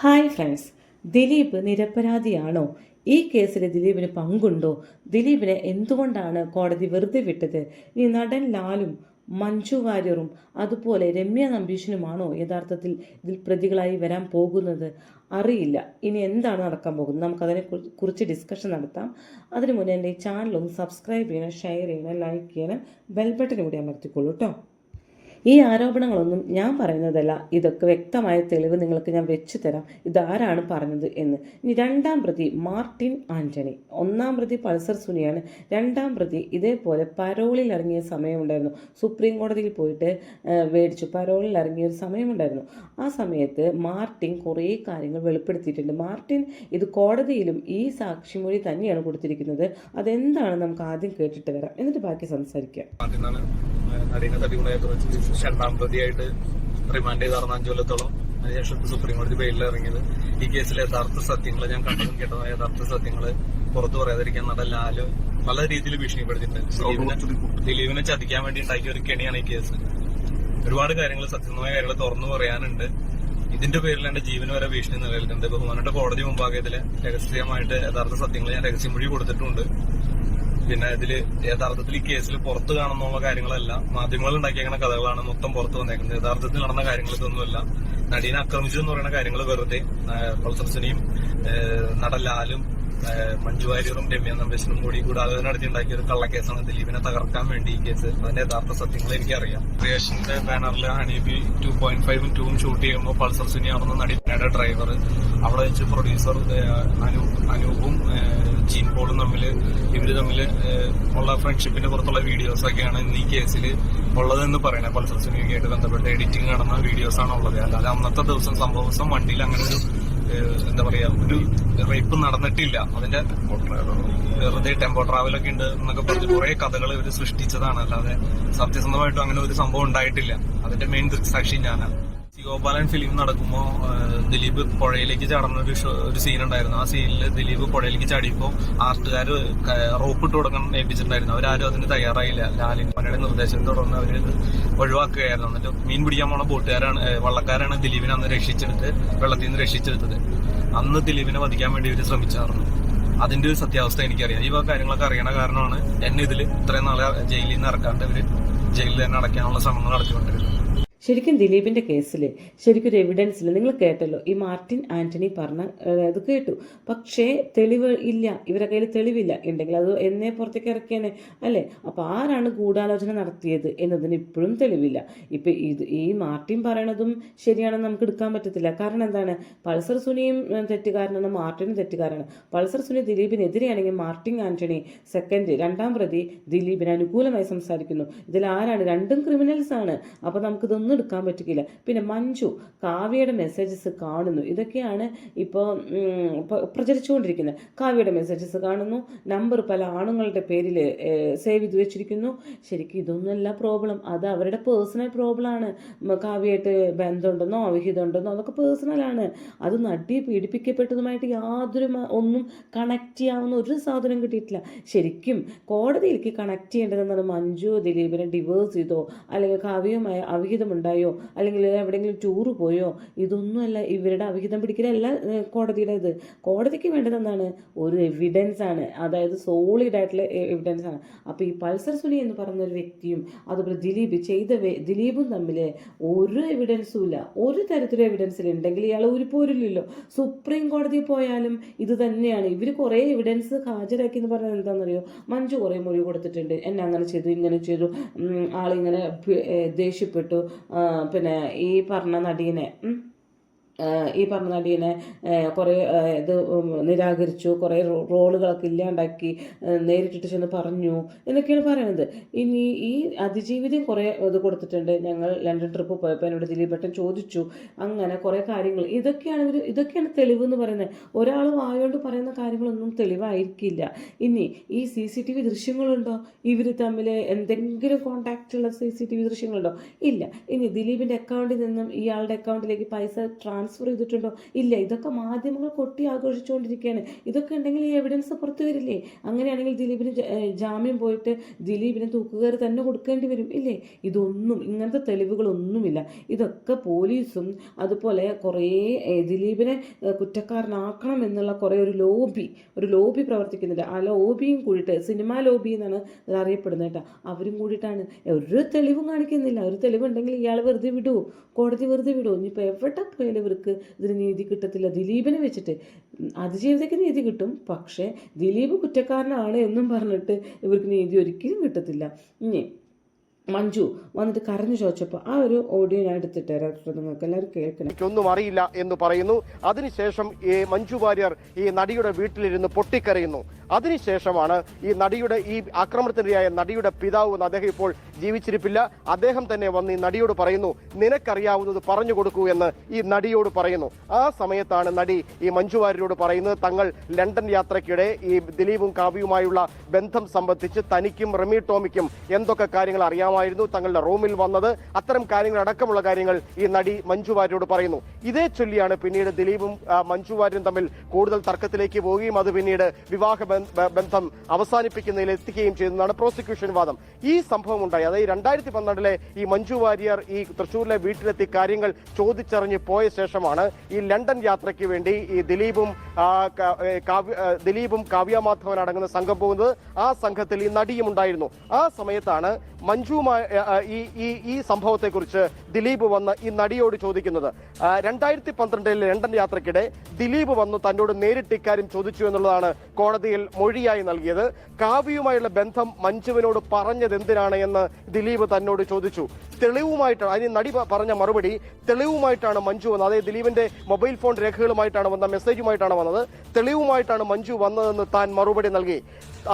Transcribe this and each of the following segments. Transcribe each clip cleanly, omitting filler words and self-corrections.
Hi friends, Dileep നിരപരാധിയാണോ? ഈ കേസിൽ ദിലീപിന് പങ്കുണ്ടോ? ദിലീപിനെ എന്തുകൊണ്ടാണ് കോടതി വെറുതെ വിട്ടത്? ഈ നടൻ ലാലും മഞ്ജു വാര്യറും അതുപോലെ രമ്യ നമ്പീശനുമാണോ യഥാർത്ഥത്തിൽ ഇതിൽ പ്രതികളായി വരാൻ പോകുന്നത്? അറിയില്ല. ഇനി എന്താണ് നടക്കാൻ പോകുന്നത്? നമുക്കതിനെ കുറിച്ച് ഡിസ്കഷൻ നടത്താം. അതിനു മുന്നേ എൻ്റെ ഈ ചാനലൊന്ന് സബ്സ്ക്രൈബ് ചെയ്യണം, ഷെയർ ചെയ്യണം, ലൈക്ക് ചെയ്യണം, ബെൽ ബട്ടൺ കൂടി അമർത്തിക്കൊള്ളൂ കേട്ടോ. ഈ ആരോപണങ്ങളൊന്നും ഞാൻ പറയുന്നതല്ല. ഇതൊക്കെ വ്യക്തമായ തെളിവ് നിങ്ങൾക്ക് ഞാൻ വെച്ചു തരാം ഇതാരാണ് പറഞ്ഞത് എന്ന്. ഇനി രണ്ടാം പ്രതി മാർട്ടിൻ ആന്റണി, ഒന്നാം പ്രതി പൾസർ സുനിയാണ്. രണ്ടാം പ്രതി ഇതേപോലെ പരോളിൽ ഇറങ്ങിയ സമയമുണ്ടായിരുന്നു. സുപ്രീം കോടതിയിൽ പോയിട്ട് മേടിച്ചു പരോളിൽ ഇറങ്ങിയ ഒരു സമയമുണ്ടായിരുന്നു. ആ സമയത്ത് മാർട്ടിൻ കുറേ കാര്യങ്ങൾ വെളിപ്പെടുത്തിയിട്ടുണ്ട്. മാർട്ടിൻ ഇത് കോടതിയിലും ഈ സാക്ഷിമൊഴി തന്നെയാണ് കൊടുത്തിരിക്കുന്നത്. അതെന്താണ് നമുക്ക് ആദ്യം കേട്ടിട്ട് വരാം, എന്നിട്ട് ബാക്കി സംസാരിക്കാം. നടീനെ തട്ടിക്കൊണ്ടായിട്ട് രണ്ടാം പ്രതിയായിട്ട് റിമാൻഡ് ചെയ്ത് 5 കൊല്ലത്തോളം അതിനുശേഷം സുപ്രീം കോടതി ബെയിലിൽ ഇറങ്ങിയത്. ഈ കേസിലെ യഥാർത്ഥ സത്യങ്ങൾ ഞാൻ കണ്ടതും കേട്ടതും യഥാർത്ഥ സത്യങ്ങൾ പുറത്തു പറയാതിരിക്കാൻ നടൻ ലാല് പല രീതിയിൽ ഭീഷണിപ്പെടുത്തിയിട്ടുണ്ട്. ദിലീപിനെ ചതിക്കാൻ വേണ്ടി ഉണ്ടാക്കിയ ഒരു കെണിയാണ് ഈ കേസ്. ഒരുപാട് കാര്യങ്ങൾ, സത്യസന്ധമായ കാര്യങ്ങൾ തുറന്നു പറയാനുണ്ട്. ഇതിന്റെ പേരിൽ എന്റെ ജീവന് വരെ ഭീഷണി നിലനിൽക്കുന്നുണ്ട്. ബഹുമാനപ്പെട്ട കോടതി മുമ്പാകെ ഇതിലെ രഹസ്യമായിട്ട് യഥാർത്ഥ സത്യങ്ങൾ ഞാൻ രഹസ്യമൊഴി കൊടുത്തിട്ടുണ്ട്. പിന്നെ ഇതില് യഥാർത്ഥത്തിൽ ഈ കേസിൽ പുറത്ത് കാണുന്ന കാര്യങ്ങളല്ല, മാധ്യമങ്ങൾ ഉണ്ടാക്കിയേക്കുന്ന കഥകളാണ് മൊത്തം പുറത്ത് വന്നേക്കുന്നത്. യഥാർത്ഥത്തിൽ നടന്ന കാര്യങ്ങൾ ഇതൊന്നുമല്ല. നടീനെ ആക്രമിച്ചു എന്ന് പറയുന്ന കാര്യങ്ങൾ വെറുതെ പൾസർ സുനിയും നടൻ ലാലും മഞ്ജു വാര്യറും രമ്യ നമ്പീശനും കൂടി ആലോചന നടത്തി ഉണ്ടാക്കിയ ഒരു കള്ളക്കേസാണ് ദിലീപിനെ തകർക്കാൻ വേണ്ടി ഈ കേസ്. അതിന്റെ യഥാർത്ഥ സത്യങ്ങൾ എനിക്കറിയാം. ക്രിയേഷന്റെ ബാനറിൽ ഹണീബി 2.5 2 ഷൂട്ട് ചെയ്യുമ്പോൾ പൾസർ സുനിയാണെന്ന് നടിയുടെ ഡ്രൈവർ, അവിടെ വെച്ച് പ്രൊഡ്യൂസർ അനൂപും ജീൻ പോളും ഇവര് തമ്മിൽ ഉള്ള ഫ്രണ്ട്ഷിപ്പിന്റെ പുറത്തുള്ള വീഡിയോസ് ഒക്കെയാണ് ഇന്ന് ഈ കേസിൽ ഉള്ളതെന്ന് പറയുന്നത്. പൾസർ സുനിയുമായിട്ട് ബന്ധപ്പെട്ട് എഡിറ്റിംഗ് നടന്ന വീഡിയോസ് ആണ് ഉള്ളത്. അല്ലാതെ അന്നത്തെ ദിവസം വണ്ടിയിൽ അങ്ങനെ ഒരു എന്താ പറയാ ഒരു റേപ്പ് നടന്നിട്ടില്ല. അതിന്റെ വെറുതെ ടെമ്പോ ട്രാവലൊക്കെ ഉണ്ട് എന്നൊക്കെ പറഞ്ഞ് കുറെ കഥകൾ ഇവർ സൃഷ്ടിച്ചതാണ്. അല്ലാതെ സത്യസന്ധമായിട്ടും അങ്ങനെ ഒരു സംഭവം ഉണ്ടായിട്ടില്ല. അതിന്റെ മെയിൻ ദൃക്സാക്ഷി ഞാനാണ്. ഗോപാലൻ ഫിലിം നടക്കുമ്പോ ദിലീപ് പുഴയിലേക്ക് ചാടുന്ന ഒരു സീൻ ഉണ്ടായിരുന്നു. ആ സീനിൽ ദിലീപ് പുഴയിലേക്ക് ചാടിയപ്പോ ആർട്ടുകാർ റോപ്പ് ഇട്ട് കൊടുക്കാൻ ഏൽപ്പിച്ചിട്ടുണ്ടായിരുന്നു. അവരാരും അതിന് തയ്യാറായില്ല. ലാലിന്റെ നിർദ്ദേശത്തെ തുടർന്ന് അവര് ഒഴിവാക്കുകയായിരുന്നു. എന്നിട്ട് മീൻ പിടിക്കാൻ പോണ വള്ളക്കാരാണ് ദിലീപിനെ അന്ന് വെള്ളത്തിൽ നിന്ന് രക്ഷിച്ചെടുത്തത്. അന്ന് ദിലീപിനെ വധിക്കാൻ വേണ്ടി ഇവര് ശ്രമിച്ചായിരുന്നു. അതിന്റെ ഒരു സത്യാവസ്ഥ എനിക്കറിയാം. ഈ കാര്യങ്ങളൊക്കെ അറിയണ കാരണമാണ് എന്നെ ഇതിൽ ഇത്രയും നാളെ ജയിലിൽ നിന്ന് ഇറക്കാണ്ട് ഇവര് ജയിലിൽ തന്നെ അടയ്ക്കാനുള്ള ശ്രമങ്ങൾ നടത്തിക്കൊണ്ടിരുന്നത്. ശരിക്കും ദിലീപിൻ്റെ കേസിൽ ശരിക്കൊരു എവിഡൻസിൽ നിങ്ങൾ കേട്ടല്ലോ, ഈ മാർട്ടിൻ ആന്റണി പറഞ്ഞ ഇത് കേട്ടു. പക്ഷേ തെളിവ് ഇല്ല, ഇവരുടെ കയ്യിൽ തെളിവില്ല. ഉണ്ടെങ്കിൽ അത് എന്നേ പുറത്തേക്ക് ഇറക്കിയേനെ അല്ലേ? അപ്പോൾ ആരാണ് ഗൂഢാലോചന നടത്തിയത് എന്നതിന് ഇപ്പോഴും തെളിവില്ല. ഇപ്പം ഈ മാർട്ടിൻ പറയണതും ശരിയാണെന്ന് നമുക്ക് എടുക്കാൻ പറ്റത്തില്ല. കാരണം എന്താണ്, പൾസർ സുനിയും തെറ്റുകാരനാണ്, മാർട്ടിനും തെറ്റുകാരാണ്. പൾസർ സുനി ദിലീപിനെതിരെയാണെങ്കിൽ മാർട്ടിൻ ആന്റണി രണ്ടാം പ്രതി ദിലീപിന് അനുകൂലമായി സംസാരിക്കുന്നു. ഇതിൽ ആരാണ്? രണ്ടും ക്രിമിനൽസ് ആണ്. അപ്പോൾ നമുക്കിതൊന്നും എടുക്കാൻ പറ്റില്ല. പിന്നെ മഞ്ജു കാവ്യയുടെ മെസ്സേജസ് കാണുന്നു. ഇതൊക്കെയാണ് ഇപ്പോൾ പ്രചരിച്ചുകൊണ്ടിരിക്കുന്നത്. കാവ്യയുടെ മെസ്സേജസ് കാണുന്നു, നമ്പർ പല ആണുങ്ങളുടെ പേരിൽ സേവ് ചെയ്ത് വെച്ചിരിക്കുന്നു. ശരിക്കും ഇതൊന്നുമല്ല പ്രോബ്ലം, അത് അവരുടെ പേഴ്സണൽ പ്രോബ്ലമാണ്. കാവ്യയായിട്ട് ബന്ധമുണ്ടെന്നോ അവിഹിതമുണ്ടെന്നോ അതൊക്കെ പേഴ്സണലാണ്. അത് നടി പീഡിപ്പിക്കപ്പെട്ടതുമായിട്ട് യാതൊരു ഒന്നും കണക്ട് ചെയ്യാവുന്ന ഒരു സാധനം കിട്ടിയിട്ടില്ല. ശരിക്കും കോടതിയിലേക്ക് കണക്ട് ചെയ്യേണ്ടതെന്നാണ്, മഞ്ജു ദിലീപിനെ ഡിവോഴ്സ് ചെയ്തോ അല്ലെങ്കിൽ കാവ്യയുമായ അവിഹിതമുണ്ടോ ഉണ്ടായോ അല്ലെങ്കിൽ എവിടെയെങ്കിലും ടൂറ് പോയോ, ഇതൊന്നുമല്ല ഇവരുടെ അവിഹിതം പിടിക്കലല്ല കോടതിയുടെ ഇത്. കോടതിക്ക് വേണ്ടത് എന്താണ്? ഒരു എവിഡൻസ് ആണ്, അതായത് സോളിഡ് ആയിട്ടുള്ള എവിഡൻസ് ആണ്. അപ്പോൾ ഈ പൾസർ സുനി എന്ന് പറയുന്ന ഒരു വ്യക്തിയും അതുപോലെ ദിലീപും തമ്മിൽ ഒരു എവിഡൻസും ഇല്ല. ഒരു തരത്തിലും എവിഡൻസിൽ ഉണ്ടെങ്കിൽ ഇയാൾ ഊരിപ്പോരില്ലല്ലോ. സുപ്രീം കോടതിയിൽ പോയാലും ഇത് തന്നെയാണ്. ഇവർ കുറേ എവിഡൻസ് ഹാജരാക്കി എന്ന് പറഞ്ഞാൽ എന്താണെന്നറിയോ? മഞ്ജു കുറേ മൊഴി കൊടുത്തിട്ടുണ്ട്, എന്നെ അങ്ങനെ ചെയ്തു ഇങ്ങനെ ചെയ്തു, ആളിങ്ങനെ ദേഷ്യപ്പെട്ടു, പിന്നെ ഈ പറഞ്ഞ നടീനെ കുറേ ഇത് നിരാകരിച്ചു, കുറേ റോളുകളൊക്കെ ഇല്ലാണ്ടാക്കി, നേരിട്ടിട്ട് ചെന്ന് പറഞ്ഞു എന്നൊക്കെയാണ് പറയുന്നത്. ഇനി ഈ അതിജീവിതം കുറേ ഇത് കൊടുത്തിട്ടുണ്ട്. ഞങ്ങൾ ലണ്ടൻ ട്രിപ്പ് പോയപ്പോൾ എന്നോട് ദിലീപേട്ടൻ ചോദിച്ചു, അങ്ങനെ കുറേ കാര്യങ്ങൾ. ഇതൊക്കെയാണ് തെളിവ് എന്ന് പറയുന്നത്. ഒരാൾ വായോണ്ട് പറയുന്ന കാര്യങ്ങളൊന്നും തെളിവായിരിക്കില്ല. ഇനി ഈ CCTV ദൃശ്യങ്ങളുണ്ടോ? ഇവർ തമ്മിൽ എന്തെങ്കിലും കോണ്ടാക്റ്റുള്ള CCTV ദൃശ്യങ്ങളുണ്ടോ? ഇല്ല. ഇനി ദിലീപിൻ്റെ അക്കൗണ്ടിൽ നിന്നും ഇയാളുടെ അക്കൗണ്ടിലേക്ക് പൈസ ട്രാൻസ്ഫർ ട്രാൻസ്ഫർ ചെയ്തിട്ടുണ്ടോ? ഇല്ല. ഇതൊക്കെ മാധ്യമങ്ങൾ കൊട്ടി ആഘോഷിച്ചുകൊണ്ടിരിക്കുകയാണ്. ഇതൊക്കെ ഉണ്ടെങ്കിൽ ഈ എവിഡൻസ് പുറത്തു വരില്ലേ? അങ്ങനെയാണെങ്കിൽ ദിലീപിന് ജാമ്യം പോയിട്ട് ദിലീപിന് തൂക്കുകയർ തന്നെ കൊടുക്കേണ്ടി വരും ഇല്ലേ? ഇതൊന്നും, ഇങ്ങനത്തെ തെളിവുകളൊന്നുമില്ല. ഇതൊക്കെ പോലീസും അതുപോലെ കുറേ ദിലീപിനെ കുറ്റക്കാരനാക്കണം എന്നുള്ള കുറേ ഒരു ലോബി പ്രവർത്തിക്കുന്നുണ്ട്. ആ ലോബിയും കൂടിയിട്ട്, സിനിമാ ലോബി എന്നാണ് അത് അറിയപ്പെടുന്നത് കേട്ടോ, അവരും കൂടിയിട്ടാണ്. ഒരു തെളിവും കാണിക്കുന്നില്ല. ഒരു തെളിവുണ്ടെങ്കിൽ ഇയാൾ വെറുതെ വിടുമോ? കോടതി വെറുതെ വിടുമോ? ഇനിയിപ്പോൾ എവിടെ പോയാലും ഇവർക്ക് ഇതിന് നീതി കിട്ടത്തില്ല. ദിലീപിനെ വെച്ചിട്ട് അതിജീവിതയ്ക്ക് നീതി കിട്ടും, പക്ഷേ ദിലീപ് കുറ്റക്കാരനാണ് എന്നും പറഞ്ഞിട്ട് ഇവർക്ക് നീതി ഒരിക്കലും കിട്ടത്തില്ല. ഇനി മഞ്ജു വന്നിട്ട് കരഞ്ഞു ചോദിച്ചപ്പോൾ ആ ഒരു ഓഡിയോ ഞാൻ എടുത്തിട്ട് നിങ്ങൾക്ക് എല്ലാവരും കേൾക്കണം. എനിക്കൊന്നും അറിയില്ല എന്ന് പറയുന്നു. അതിനുശേഷം ഈ മഞ്ജു വാര്യർ ഈ നടിയുടെ വീട്ടിലിരുന്ന് പൊട്ടിക്കരയുന്നു. അതിനുശേഷമാണ് ഈ നടിയുടെ, ഈ ആക്രമണത്തിനിരയായ നടിയുടെ പിതാവ്, അദ്ദേഹം ഇപ്പോൾ ജീവിച്ചിരിപ്പില്ല, അദ്ദേഹം തന്നെ വന്ന് ഈ നടിയോട് പറയുന്നു, നിനക്കറിയാവുന്നത് പറഞ്ഞു കൊടുക്കൂ എന്ന് ഈ നടിയോട് പറയുന്നു. ആ സമയത്താണ് നടി ഈ മഞ്ജു വാര്യരോട് പറയുന്നത്, തങ്ങൾ ലണ്ടൻ യാത്രയ്ക്കിടെ ഈ ദിലീപും കാവ്യയുമായുള്ള ബന്ധം സംബന്ധിച്ച് തനിക്കും റെമി ടോമിക്കും എന്തൊക്കെ കാര്യങ്ങൾ അറിയാമായിരുന്നു, തങ്ങളുടെ റൂമിൽ വന്നത്, അത്തരം കാര്യങ്ങൾ അടക്കമുള്ള കാര്യങ്ങൾ ഈ നടി മഞ്ജു വാര്യരോട് പറയുന്നു. ഇതേ ചൊല്ലിയാണ് പിന്നീട് ദിലീപും മഞ്ജു വാര്യരും തമ്മിൽ കൂടുതൽ തർക്കത്തിലേക്ക് പോവുകയും അത് പിന്നീട് വിവാഹ ബന്ധം അവസാനിപ്പിക്കുന്നതിൽ എത്തിക്കുകയും ചെയ്തെന്നാണ് പ്രോസിക്യൂഷൻ വാദം. ഈ സംഭവം ഉണ്ടായി, അതായത് 2012 ഈ മഞ്ജു വാര്യർ ഈ തൃശ്ശൂരിലെ വീട്ടിലെത്തി കാര്യങ്ങൾ ചോദിച്ചറിഞ്ഞ് പോയ ശേഷമാണ് ഈ ലണ്ടൻ യാത്രയ്ക്ക് വേണ്ടി ഈ ദിലീപും കാവ്യ മാധവൻ അടങ്ങുന്ന സംഘം പോകുന്നത്. ആ സംഘത്തിൽ ഈ നടിയും ഉണ്ടായിരുന്നു. ആ സമയത്താണ് മഞ്ജുവുമായി ഈ സംഭവത്തെക്കുറിച്ച് ദിലീപ് വന്ന് ഈ നടിയോട് ചോദിക്കുന്നത്. 2012 ലണ്ടൻ യാത്രയ്ക്കിടെ ദിലീപ് വന്നു തന്നോട് നേരിട്ട് ഇക്കാര്യം ചോദിച്ചു എന്നുള്ളതാണ് കോടതിയിൽ മൊഴിയായി നൽകിയത്. കാവ്യയുമായുള്ള ബന്ധം മഞ്ജുവിനോട് പറഞ്ഞത് എന്തിനാണ് എന്ന് ദിലീപ് തന്നോട് ചോദിച്ചു. തെളിവുമായിട്ടാണ്, അതിന് നടി പറഞ്ഞ മറുപടി, തെളിവുമായിട്ടാണ് മഞ്ജു വന്നത്. അതായത് ദിലീപിന്റെ മൊബൈൽ ഫോൺ രേഖകളുമായിട്ടാണ് വന്ന, മെസ്സേജുമായിട്ടാണ് വന്നത്, തെളിവുമായിട്ടാണ് മഞ്ജു വന്നതെന്ന് താൻ മറുപടി നൽകി.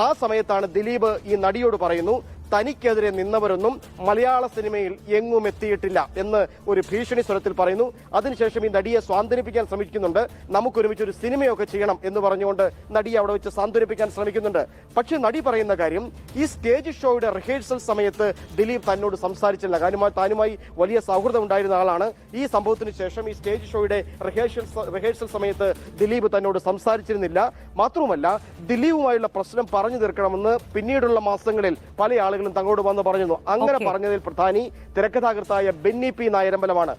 ആ സമയത്താണ് ദിലീപ് ഈ നടിയോട് പറയുന്നു, തനിക്കെതിരെ നിന്നവരൊന്നും മലയാള സിനിമയിൽ എങ്ങും എത്തിയിട്ടില്ല എന്ന് ഒരു ഭീഷണി സ്വരത്തിൽ പറയുന്നു. അതിനുശേഷം ഈ നടിയെ സ്വാന്തനിപ്പിക്കാൻ ശ്രമിക്കുന്നുണ്ട്. നമുക്കൊരുമിച്ച് ഒരു സിനിമയൊക്കെ ചെയ്യണം എന്ന് പറഞ്ഞുകൊണ്ട് നടിയെ അവിടെ വെച്ച് സാന്ത്വനിപ്പിക്കാൻ ശ്രമിക്കുന്നുണ്ട്. പക്ഷെ നടി പറയുന്ന കാര്യം, ഈ സ്റ്റേജ് ഷോയുടെ റിഹേഴ്സൽ സമയത്ത് ദിലീപ് തന്നോട് സംസാരിച്ചില്ല. കാരണം താനുമായി വലിയ സൗഹൃദം ഉണ്ടായിരുന്ന ആളാണ്. ഈ സംഭവത്തിന് ശേഷം ഈ സ്റ്റേജ് ഷോയുടെ റിഹേഴ്സൽ സമയത്ത് ദിലീപ് തന്നോട് സംസാരിച്ചിരുന്നില്ല. മാത്രവുമല്ല, ദിലീപുമായുള്ള പ്രശ്നം പറഞ്ഞു തീർക്കണമെന്ന് പിന്നീടുള്ള മാസങ്ങളിൽ പല ആളുകളും തങ്ങളോട് വന്ന് പറഞ്ഞിരുന്നു. അങ്ങനെ പറഞ്ഞതിൽ പ്രധാനി തിരക്കഥാകൃത്തായ ബെന്നി പി നായരമ്പലമാണ്.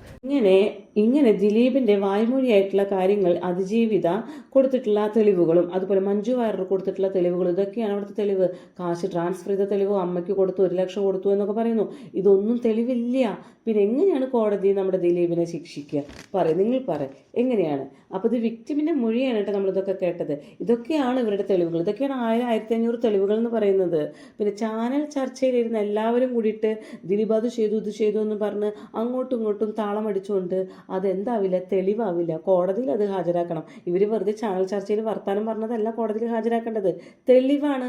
ഇങ്ങനെ ദിലീപിന്റെ വായ്മൊഴിയായിട്ടുള്ള കാര്യങ്ങൾ അതിജീവിത കൊടുത്തിട്ടുള്ള തെളിവുകളും അതുപോലെ മഞ്ജു വാര്യർ കൊടുത്തിട്ടുള്ള തെളിവുകളും, ഇതൊക്കെയാണ് അവിടുത്തെ തെളിവ്. കാശ് ട്രാൻസ്ഫർ ചെയ്ത തെളിവ്, അമ്മയ്ക്ക് കൊടുത്തു, 1 ലക്ഷം കൊടുത്തു എന്നൊക്കെ പറയുന്നു. ഇതൊന്നും തെളിവില്ല. പിന്നെ എങ്ങനെയാണ് കോടതി നമ്മുടെ ദിലീപിനെ ശിക്ഷിക്കുക? നിങ്ങൾ പറയും എങ്ങനെയാണ്? അപ്പോൾ ഇത് വിക്ടിമിന്റെ മൊഴിയാണ് കേട്ടോ നമ്മളിതൊക്കെ കേട്ടത്. ഇതൊക്കെയാണ് ഇവരുടെ തെളിവുകൾ. ഇതൊക്കെയാണ് 1500 തെളിവുകൾ എന്ന് പറയുന്നത്. പിന്നെ ചാനൽ ചർച്ചയിലിരുന്ന എല്ലാവരും കൂടിയിട്ട് ദിലീപ് അത് ചെയ്തു ഇത് ചെയ്തു എന്ന് പറഞ്ഞ് അങ്ങോട്ടും ഇങ്ങോട്ടും താളം അടിച്ചുകൊണ്ട് അതെന്താവില്ല, തെളിവാവില്ല. കോടതിയിൽ അത് ഹാജരാക്കണം. ഇവർ വെറുതെ ചാനൽ ചർച്ചയിൽ വർത്താനം പറഞ്ഞതല്ല കോടതിയിൽ ഹാജരാക്കേണ്ടത്, തെളിവാണ്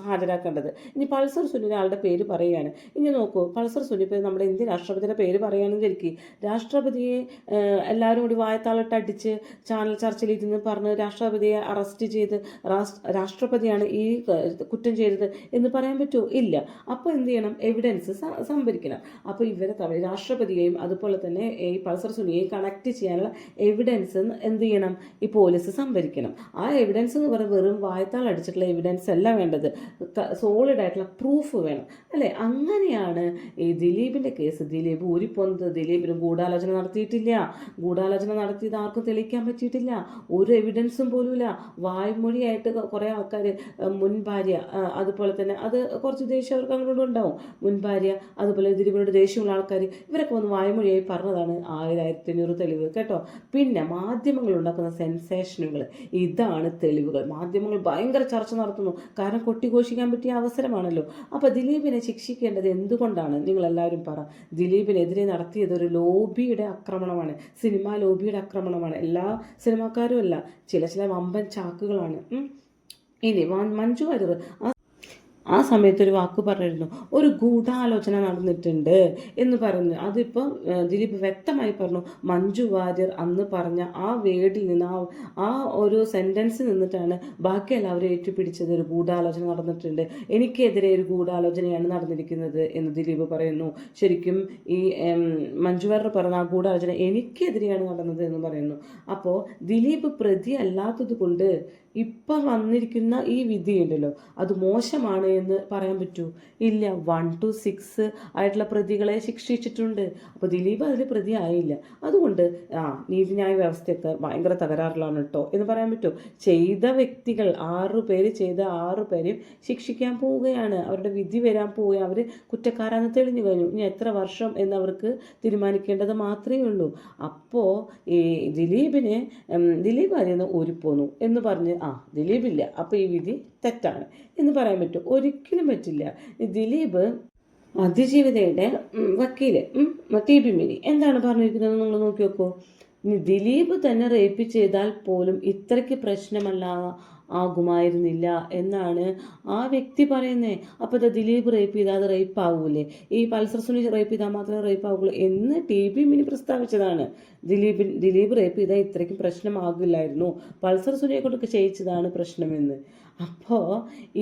ഹാജരാക്കേണ്ടത്. ഇനി പൾസർ സുനിയുടെ ആളുടെ പേര് പറയുകയാണ്. ഇനി നോക്കൂ, പൾസർ സുനി ഇപ്പോൾ നമ്മുടെ ഇന്ത്യൻ രാഷ്ട്രപതിയുടെ പേര് പറയുകയാണെങ്കിൽ ശരിക്കും രാഷ്ട്രപതിയെ എല്ലാവരും കൂടി വായത്താളിട്ട് അടിച്ച് ചാനൽ ചർച്ചയിൽ ഇരുന്ന് പറഞ്ഞ് രാഷ്ട്രപതിയെ അറസ്റ്റ് ചെയ്ത് രാഷ്ട്രപതിയാണ് ഈ കുറ്റം ചെയ്തത് എന്ന് പറയാൻ പറ്റുമോ? ഇല്ല. അപ്പോൾ എന്ത് ചെയ്യണം? എവിഡൻസ് സംഭരിക്കണം. അപ്പോൾ ഇവരെ തമ്മിൽ രാഷ്ട്രപതിയെയും അതുപോലെ തന്നെ ഈ പൾസർ സുനിയെയും കണക്ട് ചെയ്യാനുള്ള എവിഡൻസ് എന്ത് ചെയ്യണം? ഈ പോലീസ് സംഭരിക്കണം. ആ എവിഡൻസ് എന്ന് പറയുന്നത് വെറും വായത്താൾ അടിച്ചിട്ടുള്ള എവിഡൻസ് അല്ല വേണ്ടത്, സോളിഡ് ആയിട്ടുള്ള പ്രൂഫ് വേണം അല്ലേ? അങ്ങനെയാണ് ഈ ദിലീപിൻ്റെ കേസ്. ദിലീപ് ഊരിപ്പോന്നത്. ദിലീപിന് ഗൂഢാലോചന നടത്തിയിട്ടില്ല. ഗൂഢാലോചന നടത്തിയത് ആർക്കും തെളിയിക്കാൻ പറ്റിയിട്ടില്ല. ഒരു എവിഡൻസും പോലുമില്ല. വായ്മൊഴിയായിട്ട് കുറേ ആൾക്കാർ, മുൻ ഭാര്യ, അതുപോലെ തന്നെ അത് കുറച്ച് ദേഷ്യം അവർക്ക് അങ്ങോട്ടും ഉണ്ടാവും. മുൻ ഭാര്യ അതുപോലെ ദിലീപിനോട് ദേഷ്യമുള്ള ആൾക്കാർ, ഇവരൊക്കെ വന്ന് വായ്മൊഴിയായി പറഞ്ഞതാണ് 1500 തെളിവ് കേട്ടോ. പിന്നെ മാധ്യമങ്ങൾ ഉണ്ടാക്കുന്ന സെൻസേഷനുകൾ, ഇതാണ് തെളിവുകൾ. മാധ്യമങ്ങൾ ഭയങ്കര ചർച്ച നടത്തുന്നു. കാരണം കൊട്ടിഘോഷിക്കാൻ പറ്റിയ അവസരമാണല്ലോ. അപ്പോൾ ദിലീപിനെ ശിക്ഷിക്കേണ്ടത് എന്തുകൊണ്ടാണ്? നിങ്ങളെല്ലാവരും പറ. ദിലീപിനെതിരെ നടത്തിയത് ഒരു ലോബിയുടെ ആക്രമണമാണ്, സിനിമാ ലോബിയുടെ ആക്രമണമാണ്. എല്ലാ സിനിമാക്കാരും അല്ല, ചില വമ്പൻ ചാക്കുകളാണ്. ഇനി മഞ്ജു വാര്യർ ആ സമയത്ത് ഒരു വാക്ക് പറഞ്ഞിരുന്നു, ഒരു ഗൂഢാലോചന നടന്നിട്ടുണ്ട് എന്ന് പറഞ്ഞു. അതിപ്പോൾ ദിലീപ് വ്യക്തമായി പറഞ്ഞു. മഞ്ജു വാര്യർ അന്ന് പറഞ്ഞ ആ വേർഡിൽ നിന്ന് ആ ഒരു സെന്റൻസിൽ നിന്നിട്ടാണ് ബാക്കി എല്ലാവരും ഏറ്റുപിടിച്ചത്. ഒരു ഗൂഢാലോചന നടന്നിട്ടുണ്ട്, എനിക്കെതിരെ ഒരു ഗൂഢാലോചനയാണ് നടന്നിരിക്കുന്നത് എന്ന് ദിലീപ് പറയുന്നു. ശരിക്കും ഈ മഞ്ജു വാര്യർ പറഞ്ഞ ആ ഗൂഢാലോചന എനിക്കെതിരെയാണ് നടന്നത് എന്ന് പറയുന്നു. അപ്പോൾ ദിലീപ് പ്രതി അല്ലാത്തത് കൊണ്ട് ഇപ്പം വന്നിരിക്കുന്ന ഈ വിധി ഉണ്ടല്ലോ, അത് മോശമാണ് എന്ന് പറയാൻ പറ്റൂ? ഇല്ല. 1 to 6 ആയിട്ടുള്ള പ്രതികളെ ശിക്ഷിച്ചിട്ടുണ്ട്. അപ്പോൾ ദിലീപ് അതിൽ പ്രതി ആയില്ല. അതുകൊണ്ട് നീതിന്യായ വ്യവസ്ഥയൊക്കെ ഭയങ്കര തകരാറിലാണ് കേട്ടോ എന്ന് പറയാൻ പറ്റുമോ? ചെയ്ത വ്യക്തികൾ 6 പേര് ചെയ്ത 6 പേരെയും ശിക്ഷിക്കാൻ പോവുകയാണ്. അവരുടെ വിധി വരാൻ പോവുകയാണ്. അവർ കുറ്റക്കാരാന്ന് തെളിഞ്ഞു കഴിഞ്ഞു. ഇനി എത്ര വർഷം എന്നവർക്ക് തീരുമാനിക്കേണ്ടത് മാത്രമേ ഉള്ളൂ. അപ്പോൾ ഈ ദിലീപ് അതിൽ ഊരിപ്പോന്നു എന്ന് പറഞ്ഞ് ദിലീപില്ല, അപ്പോൾ ഈ വിധി തെറ്റാണ് എന്ന് പറയാൻ പറ്റും? ഒരിക്കലും പറ്റില്ല. ദിലീപ് അതിജീവിതയുടെ വക്കീല് TB മിനി എന്താണ് പറഞ്ഞിരിക്കുന്നത് നിങ്ങൾ നോക്കി നോക്കൂ. ഇനി ദിലീപ് തന്നെ റേപ്പ് ചെയ്താൽ പോലും ഇത്രയ്ക്ക് ആകുമായിരുന്നില്ല എന്നാണ് ആ വ്യക്തി പറയുന്നത്. അപ്പോൾ ഇത് ദിലീപ് റേപ്പ് ചെയ്താൽ അത് റേപ്പ് ആവൂലേ? ഈ പൾസർ സുനി റേപ്പ് ചെയ്താൽ മാത്രമേ റേപ്പ് ആവുള്ളൂ എന്ന് TB മിനി പ്രസ്താവിച്ചതാണ്. ദിലീപ് റേപ്പ് ചെയ്താൽ ഇത്രയ്ക്കും പ്രശ്നമാകില്ലായിരുന്നു, പൾസർ സുനിയെ കൊണ്ടൊക്കെ ചെയ്യിച്ചതാണ് പ്രശ്നമെന്ന്. അപ്പോൾ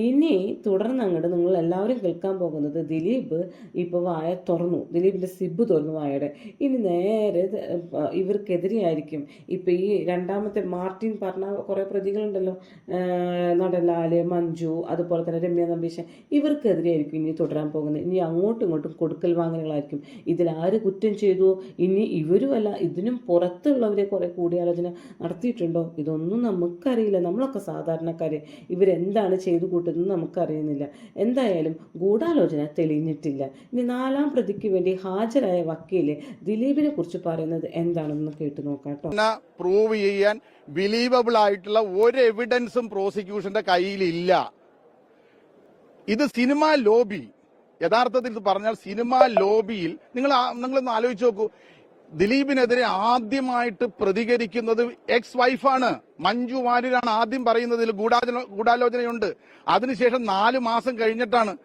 ഇനി തുടർന്നങ്ങോട്ട് നിങ്ങൾ എല്ലാവരും കേൾക്കാൻ പോകുന്നത്, ദിലീപ് ഇപ്പോൾ വായ തുറന്നു, ദിലീപിൻ്റെ സിബ് തുറന്നു വായയുടെ. ഇനി നേരെ ഇവർക്കെതിരെയായിരിക്കും. ഇപ്പോൾ ഈ രണ്ടാമത്തെ മാർട്ടിൻ പറഞ്ഞ കുറേ പ്രതികളുണ്ടല്ലോ, നടലാല്, മഞ്ജു, അതുപോലെ തന്നെ രമ്യ നമ്പീശൻ, ഇവർക്കെതിരെയായിരിക്കും ഇനി തുടരാൻ പോകുന്നത്. ഇനി അങ്ങോട്ടും ഇങ്ങോട്ടും കൊടുക്കൽ വാങ്ങലുകളായിരിക്കും. ഇതിലാര് കുറ്റം ചെയ്തു, ഇനി ഇവരുമല്ല ഇതിനും പുറത്തുള്ളവരെ കുറേ കൂടിയാലോചന നടത്തിയിട്ടുണ്ടോ, ഇതൊന്നും നമുക്കറിയില്ല. നമ്മളൊക്കെ സാധാരണക്കാർ, ഇവരെന്താണ് ചെയ്തു കൂട്ടുന്നത് നമുക്കറിയുന്നില്ല. എന്തായാലും ഗൂഢാലോചന തെളിഞ്ഞിട്ടില്ല. ഇനി 4ാം പ്രതിക്ക് വേണ്ടി ഹാജരായ വക്കീല് ദിലീപിനെ കുറിച്ച് പറയുന്നത് എന്താണെന്ന് കേട്ടു നോക്കാം. പ്രൂവ് ചെയ്യാൻ ബിലീവബിൾ ആയിട്ടുള്ള ഒരു എവിഡൻസും പ്രോസിക്യൂഷന്റെ കയ്യിലില്ല. ഇത് സിനിമാ ലോബി, യഥാർത്ഥത്തിൽ ഇത് പറഞ്ഞാൽ സിനിമാ ലോബിയിൽ നിങ്ങളൊന്ന് ആലോചിച്ച് നോക്കൂ. ദിലീപിനെതിരെ ആദ്യമായിട്ട് പ്രതികരിക്കുന്നത് എക്സ് വൈഫാണ്, മഞ്ജു വാര്യരാണ് ആദ്യം പറയുന്നത് ഇതിൽ ഗൂഢാലോചനയുണ്ട്. അതിനുശേഷം 4 മാസം കഴിഞ്ഞിട്ടാണ്,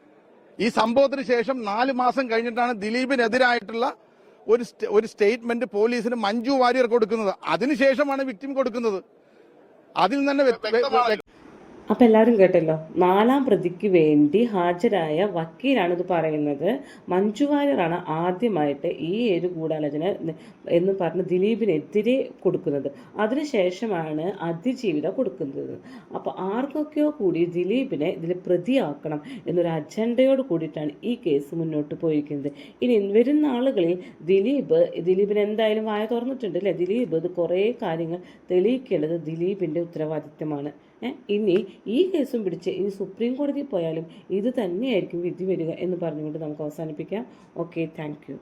ഈ സംഭവത്തിന് ശേഷം 4 മാസം കഴിഞ്ഞിട്ടാണ് ദിലീപിനെതിരായിട്ടുള്ള ഒരു സ്റ്റേറ്റ്മെന്റ് പോലീസിന് മഞ്ജു വാര്യർ കൊടുക്കുന്നത്. അതിനുശേഷമാണ് വിക്ടിം കൊടുക്കുന്നത്. അതിൽ തന്നെ അപ്പം എല്ലാവരും കേട്ടല്ലോ, 4ാം പ്രതിക്ക് വേണ്ടി ഹാജരായ വക്കീലാണിത് പറയുന്നത്. മഞ്ജു വാര്യറാണ് ആദ്യമായിട്ട് ഈ ഒരു ഗൂഢാലോചന എന്ന് പറഞ്ഞ് ദിലീപിനെതിരെ കൊടുക്കുന്നത്. അതിനുശേഷമാണ് അതിജീവിത കൊടുക്കുന്നത്. അപ്പോൾ ആർക്കൊക്കെയോ കൂടി ദിലീപിനെ ഇതിൽ പ്രതിയാക്കണം എന്നൊരു അജണ്ടയോട് കൂടിയിട്ടാണ് ഈ കേസ് മുന്നോട്ട് പോയിരിക്കുന്നത്. ഇനി വരുന്ന ആളുകളിൽ ദിലീപിന് എന്തായാലും വായ തുറന്നിട്ടുണ്ട് അല്ലേ? ദിലീപ് ഇത് കുറേ കാര്യങ്ങൾ തെളിയിക്കേണ്ടത് ദിലീപിൻ്റെ ഉത്തരവാദിത്തമാണ്. ഇനി ഈ കേസും പിടിച്ച് ഇനി സുപ്രീം കോടതിയിൽ പോയാലും ഇത് തന്നെയായിരിക്കും വിധി വരിക എന്ന് പറഞ്ഞുകൊണ്ട് നമുക്ക് അവസാനിപ്പിക്കാം. Okay, thank you.